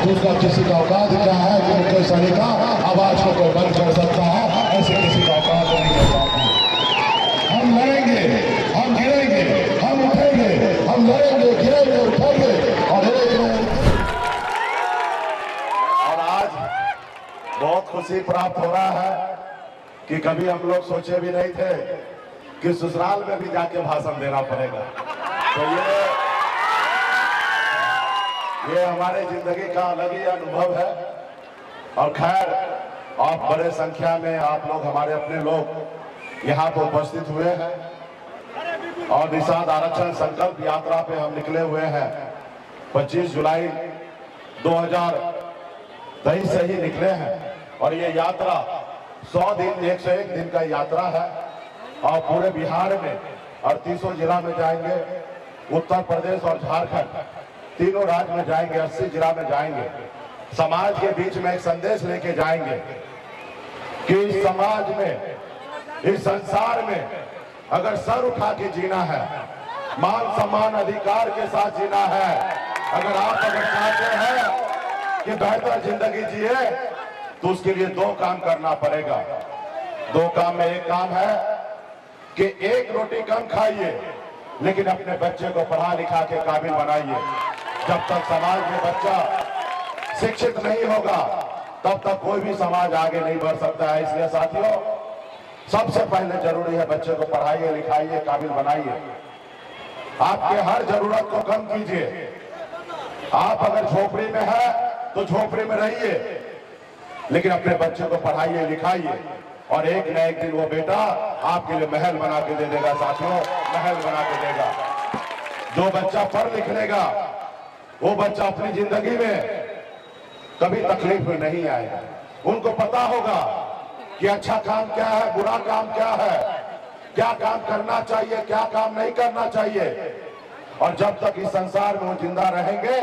दूसरा किसी का औकात क्या है कि मुकेश सहनी का आवाज को कोई बंद कर सकता है, ऐसे किसी का औकात नहीं कर सकता। हम लड़ेंगे, हम गिरेंगे, हम उठेंगे, हम लड़ेंगे, गिरेंगे, उठेंगे और आज बहुत खुशी प्राप्त हो रहा है कि कभी हम लोग सोचे भी नहीं थे कि ससुराल में भी जाके भाषण देना पड़ेगा। तो ये हमारे जिंदगी का अलग ही अनुभव है। और खैर, आप बड़े संख्या में आप लोग, हमारे अपने लोग यहाँ पर उपस्थित हुए हैं और निषाद आरक्षण संकल्प यात्रा पे हम निकले हुए हैं। 25 जुलाई 2023 से ही निकले हैं और ये यात्रा 100 दिन 101 दिन का यात्रा है और पूरे बिहार में 38 जिला में जाएंगे, उत्तर प्रदेश और झारखंड तीनों राज्य में जाएंगे, 80 जिला में जाएंगे। समाज के बीच में एक संदेश लेके जाएंगे कि इस समाज में, इस संसार में अगर सर उठा के जीना है, मान सम्मान अधिकार के साथ जीना है, अगर चाहते हैं कि बेहतर जिंदगी जिए तो उसके लिए 2 काम करना पड़ेगा। 2 काम में एक काम है कि 1 रोटी कम खाइए लेकिन अपने बच्चे को पढ़ा लिखा के काबिल बनाइए। जब तक समाज में बच्चा शिक्षित नहीं होगा तब तक कोई भी समाज आगे नहीं बढ़ सकता है। इसलिए साथियों, सबसे पहले जरूरी है बच्चे को पढ़ाइए, लिखाइए, काबिल बनाइए। आपके हर जरूरत को कम कीजिए। आप अगर झोपड़ी में है तो झोपड़ी में रहिए, लेकिन अपने बच्चे को पढ़ाइए, लिखाइए और एक न एक दिन वो बेटा आपके लिए महल बना के दे देगा। साथियों, महल बना के देगा। जो बच्चा पढ़ लिख लेगा वो बच्चा अपनी जिंदगी में कभी तकलीफ में नहीं आएगा। उनको पता होगा कि अच्छा काम क्या है, बुरा काम क्या है, क्या काम करना चाहिए, क्या काम नहीं करना चाहिए। और जब तक इस संसार में वो जिंदा रहेंगे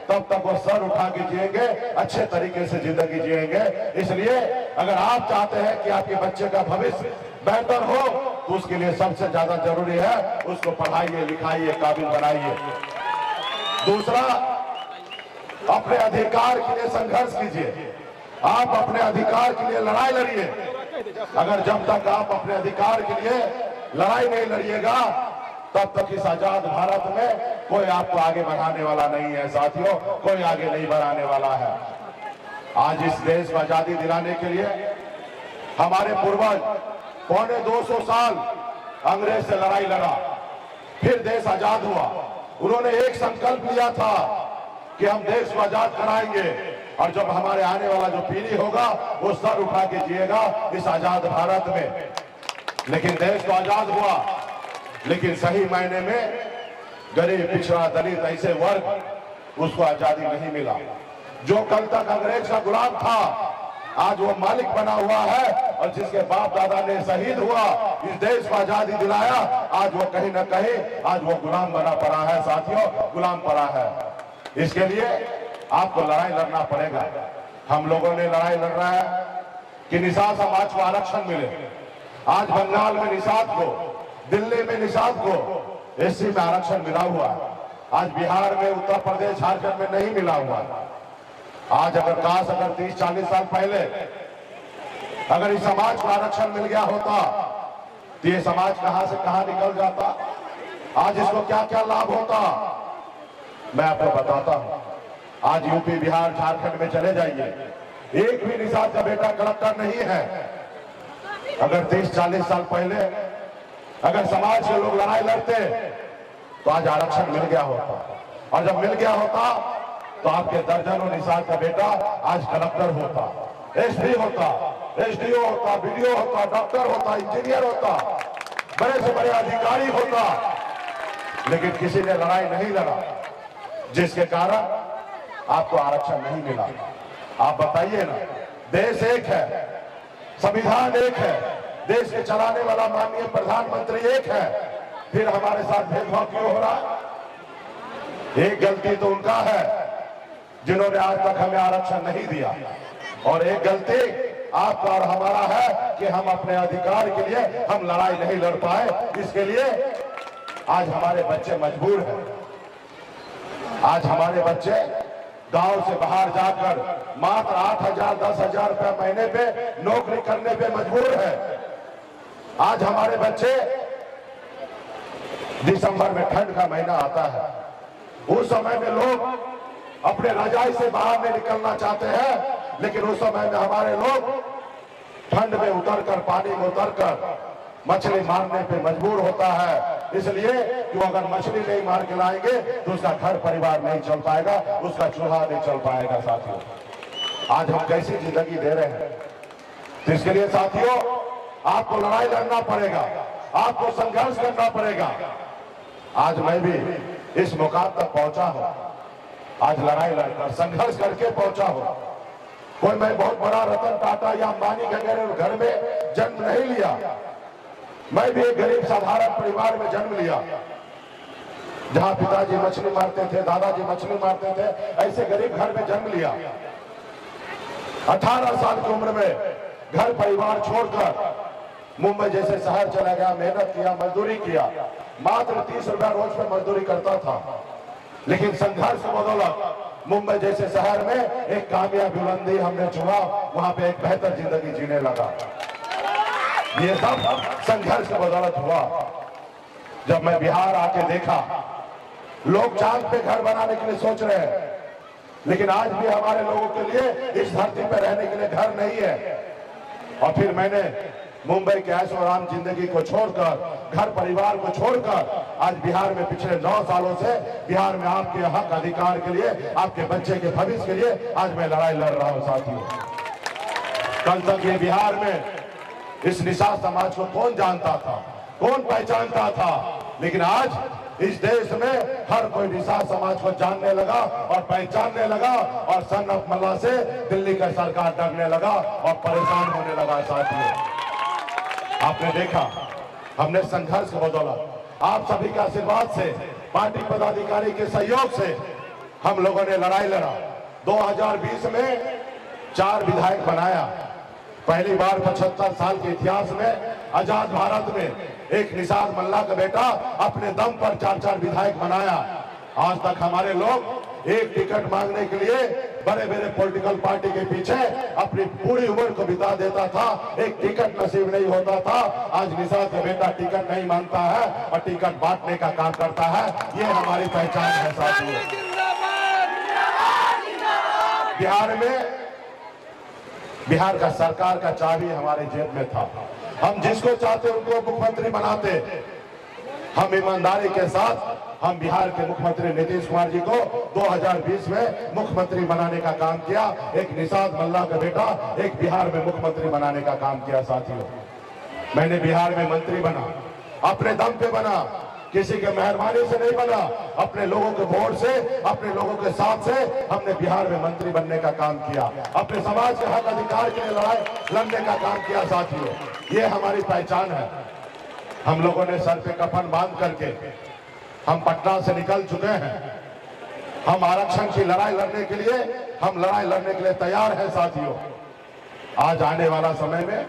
तब तक वो सर उठा के जिएंगे, अच्छे तरीके से जिंदगी जिएंगे। इसलिए अगर आप चाहते हैं कि आपके बच्चे का भविष्य बेहतर हो तो उसके लिए सबसे ज्यादा जरूरी है उसको पढ़ाइए, लिखाइए, काबिल बनाइए। दूसरा, अपने अधिकार के लिए संघर्ष कीजिए। आप अपने अधिकार के लिए लड़ाई लड़िए। अगर जब तक आप अपने अधिकार के लिए लड़ाई नहीं लड़िएगा तब तक इस आजाद भारत में कोई आपको आगे बढ़ाने वाला नहीं है। साथियों, कोई आगे नहीं बढ़ाने वाला है। आज इस देश को आजादी दिलाने के लिए हमारे पूर्वज 250 साल अंग्रेज से लड़ाई लड़ा, फिर देश आजाद हुआ। उन्होंने एक संकल्प लिया था कि हम देश को आजाद कराएंगे और जब हमारे आने वाला जो पीढ़ी होगा वो सर उठा के जिएगा इस आजाद भारत में। लेकिन देश तो आजाद हुआ, लेकिन सही मायने में गरीब, पिछड़ा, दलित ऐसे वर्ग उसको आजादी नहीं मिला। जो कल तक अंग्रेज का गुलाम था आज वो मालिक बना हुआ है और जिसके बाप दादा ने शहीद हुआ इस देश को आजादी दिलाया, आज वो कहीं ना कहीं आज वो गुलाम बना पड़ा है। साथियों, गुलाम पड़ा है। इसके लिए आपको लड़ाई लड़ना पड़ेगा। हम लोगों ने लड़ाई लड़ रहा है कि निषाद समाज को आरक्षण मिले। आज बंगाल में निषाद को, दिल्ली में निषाद को एससी में आरक्षण मिला हुआ है। आज बिहार में, उत्तर प्रदेश, झारखंड में नहीं मिला हुआ है। आज अगर 30-40 साल पहले अगर इस समाज को आरक्षण मिल गया होता तो ये समाज कहां से कहां निकल जाता, आज इसको क्या क्या लाभ होता, मैं आपको बताता हूं। आज यूपी, बिहार, झारखंड में चले जाइए, एक भी निषाद का बेटा कलेक्टर नहीं है। अगर 30-40 साल पहले अगर समाज के लोग लड़ाई लड़ते तो आज आरक्षण मिल गया होता, और जब मिल गया होता तो आपके दर्जनों निषाद का बेटा आज कलेक्टर होता, एसपी होता, एसडीओ होता, बीडीओ होता, डॉक्टर होता, इंजीनियर होता, बड़े से बड़े अधिकारी होता। लेकिन किसी ने लड़ाई नहीं लड़ा, जिसके कारण आपको आरक्षण नहीं मिला। आप बताइए ना, देश एक है, संविधान एक है, देश के चलाने वाला माननीय प्रधानमंत्री एक है, फिर हमारे साथ भेदभाव क्यों हो रहा है? एक गलती तो उनका है जिन्होंने आज तक हमें आरक्षण नहीं दिया, और एक गलती आपका और हमारा है कि हम अपने अधिकार के लिए हम लड़ाई नहीं लड़ पाए। इसके लिए आज हमारे बच्चे मजबूर हैं। आज हमारे बच्चे गांव से बाहर जाकर मात्र 8,000 10,000 रुपए महीने पे नौकरी करने पे मजबूर है। आज हमारे बच्चे दिसंबर में ठंड का महीना आता है, उस समय में लोग अपने रजाई से बाहर नहीं निकलना चाहते हैं, लेकिन उस समय में हमारे लोग ठंड में उतरकर पानी में उतरकर मछली मारने पे मजबूर होता है। इसलिए कि अगर मछली नहीं मार के लाएंगे तो उसका घर परिवार नहीं चल पाएगा, उसका चूल्हा नहीं चल पाएगा। साथियों, आज हम कैसी जिंदगी दे रहे हैं, तो इसके लिए साथियों आपको लड़ाई लड़ना पड़ेगा, आपको संघर्ष करना पड़ेगा। आज मैं भी इस मुकाम तक पहुंचा हूं, आज लड़ाई लड़कर संघर्ष करके पहुंचा हूं। कोई मैं बहुत बड़ा रतन टाटा या अंबानी के घर में जन्म नहीं लिया, मैं भी एक गरीब साधारण परिवार में जन्म लिया, जहां पिताजी मछली मारते थे, दादाजी मछली मारते थे, ऐसे गरीब घर में जन्म लिया। 18 साल की उम्र में घर परिवार छोड़कर मुंबई जैसे शहर चला गया, मेहनत किया, मजदूरी किया, मात्र 30 रुपया रोज पे मजदूरी करता था। लेकिन संघर्ष की बदौलत मुंबई जैसे शहर में एक कामयाब बुलंदी हमने चुना, वहां पे एक बेहतर जिंदगी जीने लगा। ये सब संघर्ष की बदौलत हुआ। जब मैं बिहार आके देखा, लोग चांद पे घर बनाने के लिए सोच रहे हैं, लेकिन आज भी हमारे लोगों के लिए इस धरती पे रहने के लिए घर नहीं है। और फिर मैंने मुंबई के ऐशो आराम जिंदगी को छोड़कर, घर परिवार को छोड़कर, आज बिहार में पिछले 9 सालों से बिहार में आपके हक अधिकार के लिए, आपके बच्चे के भविष्य के लिए आज मैं लड़ाई लड़ रहा हूं। साथियों, कल तक ये बिहार में इस निषाद समाज को कौन जानता था, कौन पहचानता था, लेकिन आज इस देश में हर कोई निषाद समाज को जानने लगा और पहचानने लगा, और सन ऑफ मल्ला से दिल्ली का सरकार डरने लगा और परेशान होने लगा। साथियों, आपने देखा हमने संघर्ष की बदौलत, आप सभी के आशीर्वाद से, पार्टी पदाधिकारी के सहयोग से हम लोगों ने लड़ाई लड़ा। 2020 में 4 विधायक बनाया। पहली बार 75 साल के इतिहास में आजाद भारत में एक निषाद मल्ला का बेटा अपने दम पर 4 विधायक बनाया। आज तक हमारे लोग एक टिकट मांगने के लिए बड़े बड़े पॉलिटिकल पार्टी के पीछे अपनी पूरी उम्र को बिता देता था, एक टिकट नसीब नहीं होता था। आज निषाद का बेटा टिकट नहीं मांगता है और टिकट बांटने का काम करता है। ये हमारी पहचान है। साथियों, बिहार में बिहार का सरकार का चाबी हमारे जेब में था। हम जिसको चाहते उनको मुख्यमंत्री बनाते। हम ईमानदारी के साथ हम बिहार के मुख्यमंत्री नीतीश कुमार जी को 2020 में मुख्यमंत्री बनाने का काम किया। एक निषाद मल्ला का बेटा एक बिहार में मुख्यमंत्री बनाने का काम किया। साथियों, मैंने बिहार में मंत्री बना, अपने दम पे बना, किसी के मेहरबानी से नहीं बना, अपने लोगों के वोट से, अपने लोगों के साथ से हमने बिहार में मंत्री बनने का काम किया, अपने समाज के हक अधिकार के लिए लड़ाई लड़ने का काम किया। साथियों, ये हमारी पहचान है। हम लोगों ने सर पे कफन बांध करके हम पटना से निकल चुके हैं। हम आरक्षण की लड़ाई लड़ने के लिए, हम लड़ाई लड़ने के लिए तैयार हैं। साथियों, आज आने वाला समय में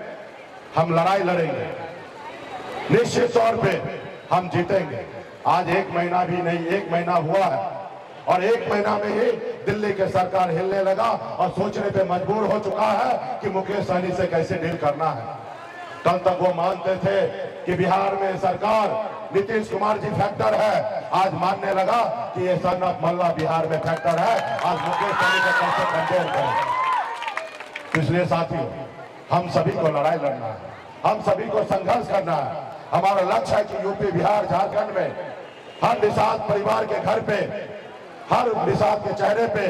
हम लड़ाई लड़ेंगे, निश्चित तौर पे हम जीतेंगे। आज 1 महीना भी नहीं, 1 महीना हुआ है और 1 महीना में ही दिल्ली के सरकार हिलने लगा और सोचने पे मजबूर हो चुका है कि मुकेश सहनी से कैसे डील करना है। कल तक वो मानते थे कि बिहार में सरकार नीतीश कुमार जी फैक्टर है, आज मानने लगा कि ये सन ऑफ मल्ला बिहार में फैक्टर है। आज मुकेश सहनी को कैसे कंट्रोल करें। इसलिए साथियों, हम सभी को लड़ाई लड़ना है, हम सभी को संघर्ष करना है। हमारा लक्ष्य है कि यूपी, बिहार, झारखंड में हर निषाद परिवार के घर पे, हर निषाद के चेहरे पे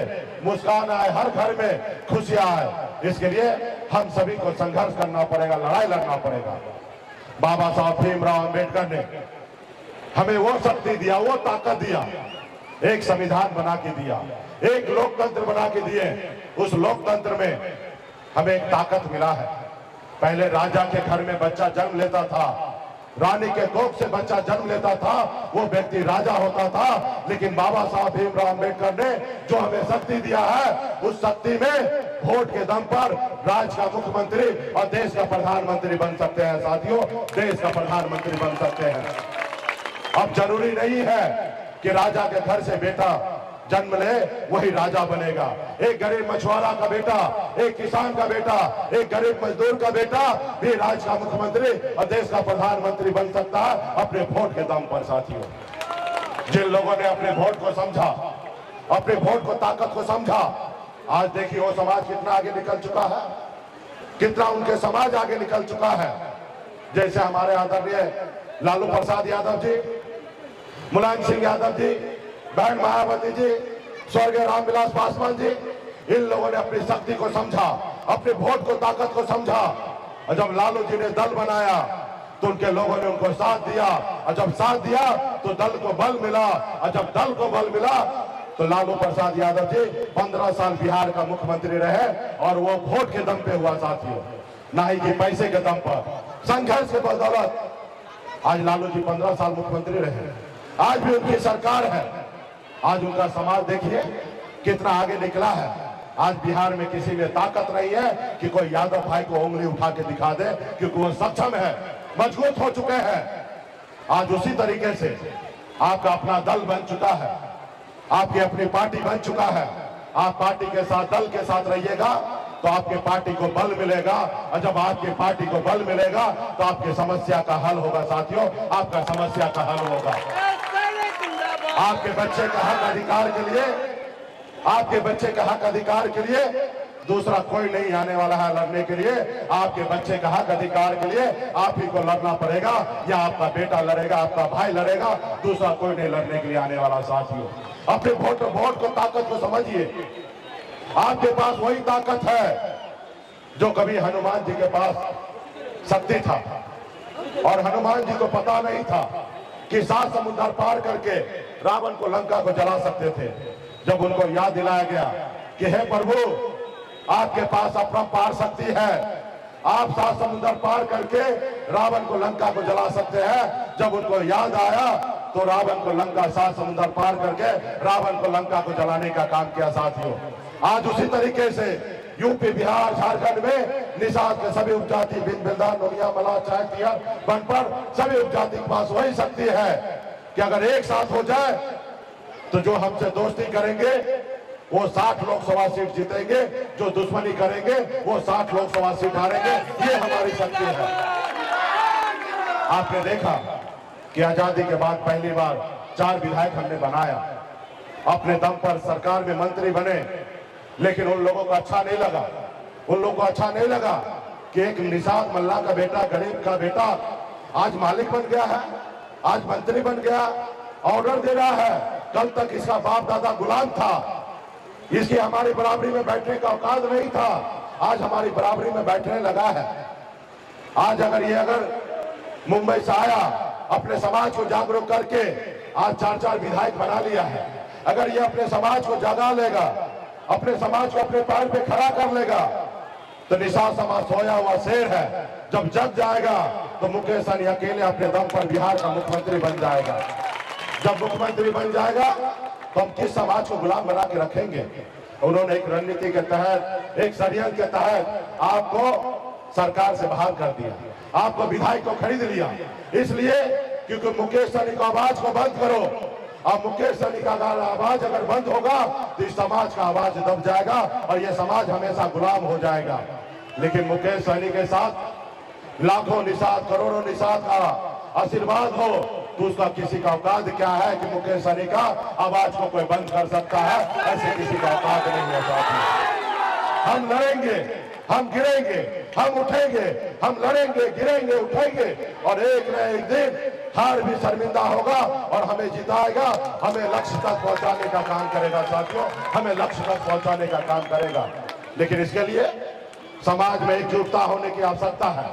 मुस्कान आए, हर घर में खुशियां आए। इसके लिए हम सभी को संघर्ष करना पड़ेगा, लड़ाई लड़ना पड़ेगा। बाबा साहब भीमराव अंबेडकर ने हमें वो शक्ति दिया, वो ताकत दिया, एक संविधान बना के दिया, एक लोकतंत्र बना के दिए। उस लोकतंत्र में हमें एक ताकत मिला है। पहले राजा के घर में बच्चा जन्म लेता था, रानी के कोख से बच्चा जन्म लेता था, वो व्यक्ति राजा होता था। लेकिन बाबा साहब भीमराव अंबेडकर ने जो हमें शक्ति दिया है, उस शक्ति में वोट के दम पर राज्य का मुख्यमंत्री और देश का प्रधानमंत्री बन सकते हैं। साथियों, देश का प्रधानमंत्री बन सकते हैं। अब जरूरी नहीं है कि राजा के घर से बेटा जन्म ले वही राजा बनेगा। एक गरीब मछुआरा का बेटा, एक किसान का बेटा, एक गरीब मजदूर का बेटा भी राज्य का मुख्यमंत्री और देश का प्रधानमंत्री बन सकता है अपने वोट के दम पर। साथियों, जिन लोगों ने अपने वोट को समझा, अपने वोट को ताकत को समझा, आज देखिए वो समाज कितना आगे निकल चुका है, कितना उनके समाज आगे निकल चुका है। जैसे हमारे आदरणीय लालू प्रसाद यादव जी, मुलायम सिंह यादव जी, बहन मायावती जी, स्वर्गीय रामविलास पासवान जी, इन लोगों ने अपनी शक्ति को समझा, अपने वोट को ताकत को समझा। और जब लालू जी ने दल बनाया तो उनके लोगों ने उनको साथ दिया, और जब साथ दिया तो दल को बल मिला, और जब दल को बल मिला तो लालू प्रसाद यादव जी 15 साल बिहार का मुख्यमंत्री रहे, और वो वोट के दम पे हुआ साथियों, ना ही कि पैसे के दम पर, संघर्ष के बदौलत आज लालू जी 15 साल मुख्यमंत्री रहे। आज भी उनकी सरकार है। आज उनका समाज देखिए कितना आगे निकला है। आज बिहार में किसी में ताकत नहीं है कि कोई यादव भाई को उंगली उठा के दिखा दे, क्योंकि वो सक्षम है, मजबूत हो चुके हैं। आज उसी तरीके से आपका अपना दल बन चुका है, आपकी अपनी पार्टी बन चुका है। आप पार्टी के साथ, दल के साथ रहिएगा तो आपके पार्टी को बल मिलेगा, और जब आपके पार्टी को बल मिलेगा तो आपकी समस्या का हल होगा। साथियों, आपका समस्या का हल होगा। आपके बच्चे का हक अधिकार के लिए, आपके बच्चे का हक अधिकार के लिए दूसरा कोई नहीं आने वाला है लड़ने के लिए। आपके बच्चे का हक अधिकार के लिए आप ही को लड़ना पड़ेगा, या आपका बेटा लड़ेगा, आपका भाई लड़ेगा, दूसरा कोई नहीं लड़ने के लिए आने वाला। साथियों, अपने वोट को ताकत को समझिए। आपके पास वही ताकत है जो कभी हनुमान जी के पास शक्ति था, और हनुमान जी को पता नहीं था कि 7 समुद्र पार करके रावण को, लंका को जला सकते थे। जब उनको याद दिलाया गया कि हे प्रभु, आपके पास अपरंपार शक्ति है, आप 7 समुद्र पार करके रावण को, लंका को जला सकते हैं। जब उनको याद आया तो रावण को, लंका 7 समुद्र पार करके रावण को, लंका को जलाने का काम किया। साथियों, आज उसी तरीके से यूपी, बिहार, झारखंड में निषाद के सभी उपजाति, बिंदा, नोनिया, मला, चाय, बनपर, सभी उपजाति के पास वही शक्ति है कि अगर एक साथ हो जाए तो जो हमसे दोस्ती करेंगे वो 60 लोकसभा सीट जीतेंगे, जो दुश्मनी करेंगे वो 60 लोकसभा सीट हारेंगे। ये हमारी शक्ति है। आपने देखा कि आजादी के बाद पहली बार 4 विधायक हमने बनाया, अपने दम पर सरकार में मंत्री बने, लेकिन उन लोगों को अच्छा नहीं लगा। उन लोगों को अच्छा नहीं लगा कि एक निषाद मल्ला का बेटा, गरीब का बेटा आज मालिक बन गया है, आज मंत्री बन गया, ऑर्डर दे रहा है। कल तक इसका बाप दादा गुलाम था, इसकी हमारी बराबरी में बैठने का औकात नहीं था, आज हमारी बराबरी में बैठने लगा है। आज अगर मुंबई से आया, अपने समाज को जागरूक करके आज 4 विधायक बना लिया है। अगर ये अपने समाज को जगा लेगा, अपने समाज को अपने पैर पे खड़ा कर लेगा, तो निषाद समाज सोया हुआ शेर है। जब जग जाएगा तो मुकेश सहनी अकेले अपने दम पर बिहार का मुख्यमंत्री बन जाएगा। जब मुख्यमंत्री बन जाएगा तो हम किस समाज को गुलाम बना के रखेंगे? उन्होंने एक रणनीति के तहत, एक षड्यंत्र के तहत आपको सरकार से बाहर कर दिया, आपको विधायक को खरीद लिया, इसलिए क्योंकि मुकेश सहनी की आवाज को बंद करो। अब मुकेश सहनी का आवाज अगर बंद होगा तो इस समाज का आवाज दब जाएगा और यह समाज हमेशा गुलाम हो जाएगा। लेकिन मुकेश सहनी के साथ लाखों निषाद, करोड़ों निषाद का आशीर्वाद हो तो उसका किसी का औकात क्या है कि मुकेश सहनी का आवाज को कोई बंद कर सकता है? ऐसे किसी का औकात नहीं है। साथी, हम लड़ेंगे, हम गिरेंगे, हम उठेंगे, हम लड़ेंगे, गिरेंगे, उठेंगे, और एक न एक दिन हार भी शर्मिंदा होगा और हमें जिताएगा, हमें लक्ष्य तक पहुंचाने का काम करेगा। साथियों, हमें लक्ष्य तक पहुंचाने का काम करेगा। लेकिन इसके लिए समाज में एकजुटता होने की आवश्यकता है,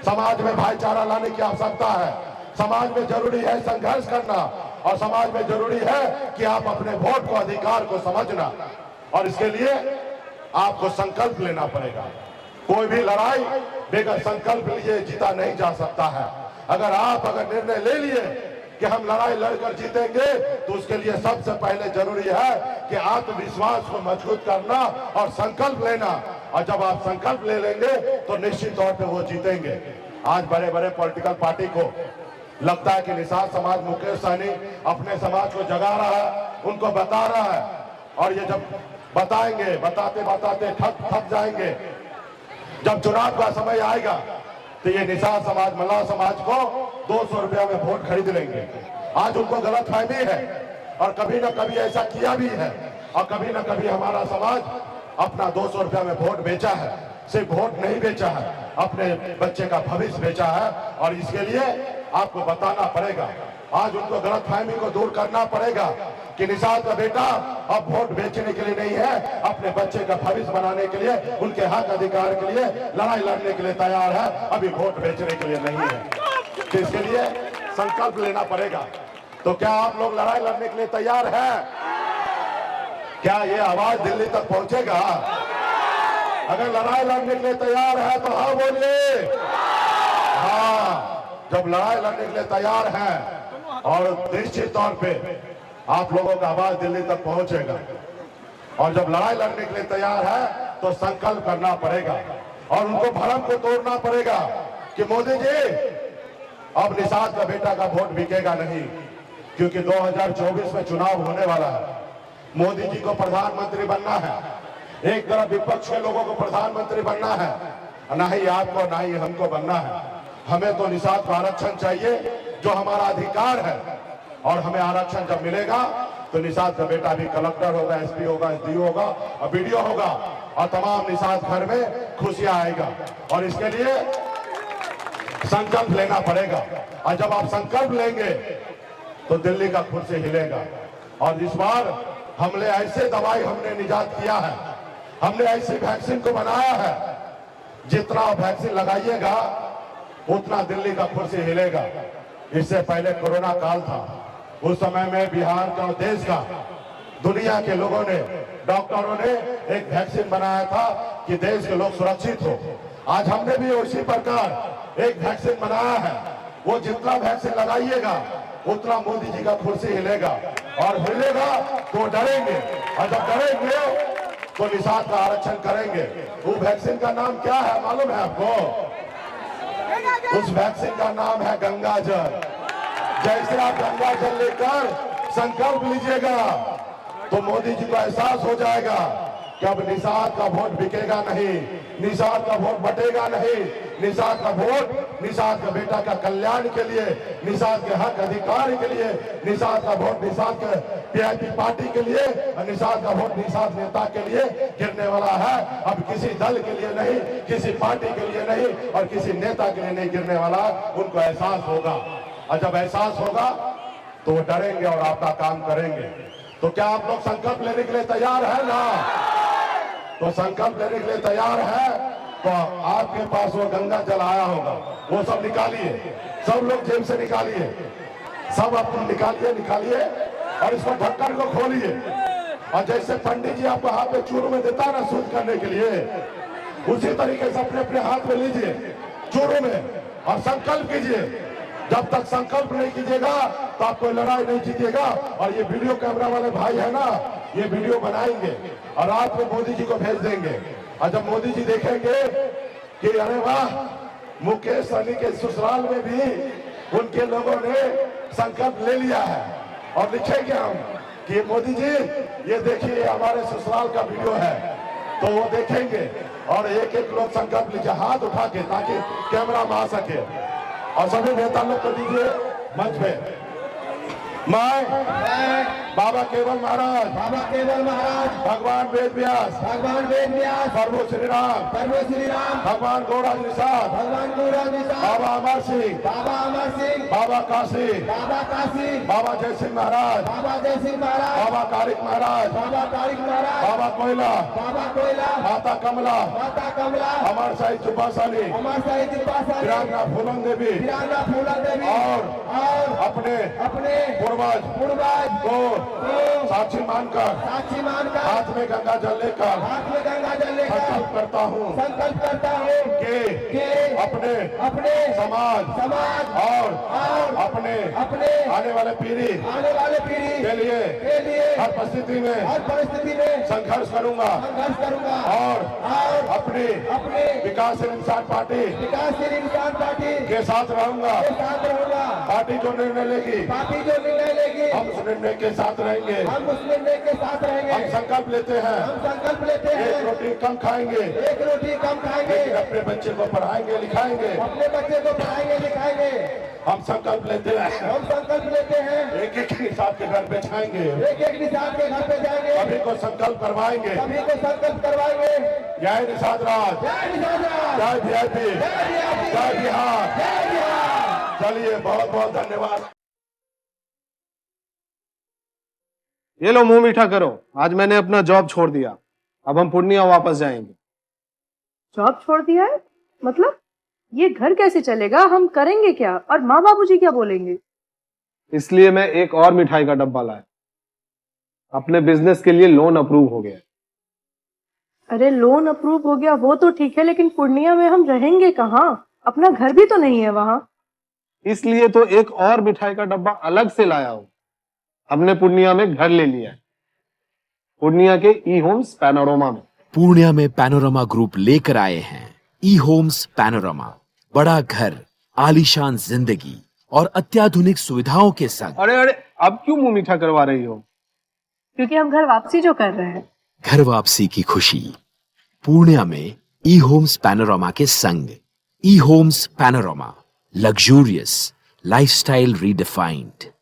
समाज में भाईचारा लाने की आवश्यकता है, समाज में जरूरी है संघर्ष करना, और समाज में जरूरी है कि आप अपने वोट को, अधिकार को समझना, और इसके लिए आपको संकल्प लेना पड़ेगा। कोई भी लड़ाई बगैर संकल्प लिए जीता नहीं जा सकता है। अगर निर्णय ले लिए कि हम लड़ाई लड़कर जीतेंगे तो उसके लिए सबसे पहले जरूरी है कि आत्मविश्वास को मजबूत करना और संकल्प लेना, और जब आप संकल्प ले लेंगे तो निश्चित तौर पे वो जीतेंगे। आज बड़े बड़े पॉलिटिकल पार्टी को लगता है कि निषाद समाज मुकेश सहनी अपने समाज को जगा रहा है, उनको बता रहा है, और ये जब बताएंगे बताते बताते थक जाएंगे। जब चुनाव का समय आएगा तो ये निषाद समाज मल्लाह समाज को 200 रुपया में वोट खरीद लेंगे। आज उनको गलतफहमी है और कभी ना कभी ऐसा किया भी है, और कभी ना कभी हमारा समाज अपना 200 रुपया में वोट बेचा है। सिर्फ वोट नहीं बेचा है, अपने बच्चे का भविष्य बेचा है, और इसके लिए आपको बताना पड़ेगा। आज उनको गलतफहमी को दूर करना पड़ेगा कि निषाद का बेटा अब वोट बेचने के लिए नहीं है, अपने बच्चे का भविष्य बनाने के लिए, उनके हक अधिकार के लिए लड़ाई लड़ने के लिए तैयार है, अभी वोट बेचने के लिए नहीं है। तो इसके लिए संकल्प लेना पड़ेगा। तो क्या आप लोग लड़ाई लड़ने के लिए तैयार हैं? क्या ये आवाज दिल्ली तक पहुंचेगा? अगर लड़ाई लड़ने के लिए तैयार है तो हाँ बोलिए। हाँ, जब लड़ाई लड़ने के लिए तैयार हैं और निश्चित तौर पे आप लोगों का आवाज दिल्ली तक पहुंचेगा, और जब लड़ाई लड़ने के लिए तैयार है तो संकल्प करना पड़ेगा और उनको भरम को तोड़ना पड़ेगा कि मोदी जी अब निषाद का बेटा का वोट बिकेगा नहीं, क्योंकि 2024 में चुनाव होने वाला है। मोदी जी को प्रधानमंत्री बनना है, एक तरफ विपक्ष के लोगों को प्रधानमंत्री बनना है, ना ही आपको ना ही हमको बनना है। हमें तो निषाद का आरक्षण चाहिए जो हमारा अधिकार है, और हमें आरक्षण जब मिलेगा तो निषाद का बेटा भी कलेक्टर होगा, एसपी होगा, एसडीओ होगा और बीडीओ होगा, और तमाम निषाद घर में खुशियां आएगा। और इसके लिए संकल्प लेना पड़ेगा, और जब आप संकल्प लेंगे तो दिल्ली का कुर्सी हिलेगा। और इस बार हमने ऐसे दवाई हमने निजात किया है, हमने ऐसी वैक्सीन को बनाया है, जितना वैक्सीन लगाइएगा उतना दिल्ली का कुर्सी हिलेगा। इससे पहले कोरोना काल था, उस समय में बिहार का और देश का, दुनिया के लोगों ने, डॉक्टरों ने एक वैक्सीन बनाया था कि देश के लोग सुरक्षित हो। आज हमने भी उसी प्रकार एक वैक्सीन बनाया है, वो जितना वैक्सीन लगाइएगा उतना मोदी जी का कुर्सी हिलेगा, और हिलेगा तो डरेंगे, और जब डरेंगे तो निषाद का आरक्षण करेंगे। वो वैक्सीन का नाम क्या है मालूम है आपको? उस वैक्सीन का नाम है गंगा जल। जैसे आप गंगा जल लेकर संकल्प लीजिएगा तो मोदी जी को एहसास हो जाएगा कि अब निषाद का वोट बिकेगा नहीं, निषाद का वोट बटेगा नहीं, निषाद का वोट निषाद का बेटा का कल्याण के लिए, निषाद के हक अधिकार के लिए, निषाद का वोट निषाद के पीआईपी पार्टी के लिए, और निषाद का वोट निषाद नेता के लिए गिरने वाला है। अब किसी दल के लिए नहीं, किसी पार्टी के लिए नहीं, और किसी नेता के लिए नहीं गिरने वाला। उनको एहसास होगा, और जब एहसास होगा तो वो डरेंगे और आपका काम करेंगे। तो क्या आप लोग संकल्प लेने के लिए तैयार है ना? तो संकल्प लेने के लिए तैयार है तो आपके पास वो गंगा जल आया होगा, वो सब निकालिए, सब लोग जेब से निकालिए, सब आप निकालिए और इसको ढक्कन को खोलिए, और जैसे पंडित जी आपको हाथ में चूरू में देता ना शुद्ध करने के लिए, उसी तरीके से अपने अपने हाथ में लीजिए चूरू में और संकल्प कीजिए। जब तक संकल्प नहीं कीजिएगा तो आप कोई लड़ाई नहीं जीतिएगा। और ये वीडियो कैमरा वाले भाई है ना, ये वीडियो बनाएंगे और रात में मोदी जी को भेज देंगे, और जब मोदी जी देखेंगे कि अरे वाह, मुकेश सहनी के ससुराल में भी उनके लोगों ने संकल्प ले लिया है, और लिखेंगे हम कि मोदी जी ये देखिए हमारे ससुराल का वीडियो है, तो वो देखेंगे और एक एक लोग संकल्प लीजिए हाथ उठा के, ताकि कैमरा में आ सके। और सभी नेता लोग को दीजिए मंच पे। मैं बाबा केवल महाराज भगवान वेद व्यास प्रभु श्री राम भगवान गौराज निषाद बाबा अमर सिंह बाबा काशी बाबा जय सिंह महाराज बाबा तारिक महाराज बाबा कोयला माता कमला अमर साहिब चुपासाली वीरांगना फूलन देवी और अपने पूर्वज को साक्षी मानकर हाथ में गंगा जल लेकर संकल्प करता हूँ कि अपने समाज और अपने आने वाले पीढ़ी के लिए हर परिस्थिति में संघर्ष करूंगा और अपनी विकासशील इंसान पार्टी के साथ रहूंगा। पार्टी जो निर्णय लेगी हम उस निर्णय के साथ रहेंगे। हम संकल्प लेते हैं एक रोटी कम खाएंगे लेकिन अपने बच्चे को पढ़ाएंगे लिखाएंगे। हम संकल्प लेते हैं एक एक निशान के घर पे जाएंगे सभी को संकल्प करवाएंगे। जय निषाद राज, जय वीआईपी, जय बिहार। चलिए बहुत बहुत धन्यवाद। ये लो मुंह मीठा करो, आज मैंने अपना जॉब छोड़ दिया, अब हम पूर्णिया वापस जाएंगे। जॉब छोड़ दिया है? मतलब ये घर कैसे चलेगा? हम करेंगे क्या? और माँ बाबूजी क्या बोलेंगे? इसलिए मैं एक और मिठाई का डब्बा लाया। अपने बिजनेस के लिए लोन अप्रूव हो गया। अरे लोन अप्रूव हो गया वो तो ठीक है, लेकिन पूर्णिया में हम रहेंगे कहाँ? अपना घर भी तो नहीं है वहाँ। इसलिए तो एक और मिठाई का डब्बा अलग से लाया हूँ। हमने पूर्णिया में घर ले लिया है, पूर्णिया के ई होम्स पैनोरमा में। पूर्णिया में पैनोरमा ग्रुप लेकर आए हैं ई होम्स पैनोरमा। बड़ा घर, आलीशान जिंदगी और अत्याधुनिक सुविधाओं के संग। अरे अरे अब क्यों मुंह मीठा करवा रही हो? क्योंकि हम घर वापसी जो कर रहे हैं। घर वापसी की खुशी पूर्णिया में ई होम्स पैनोरमा के संग। E homes panorama, luxurious lifestyle redefined.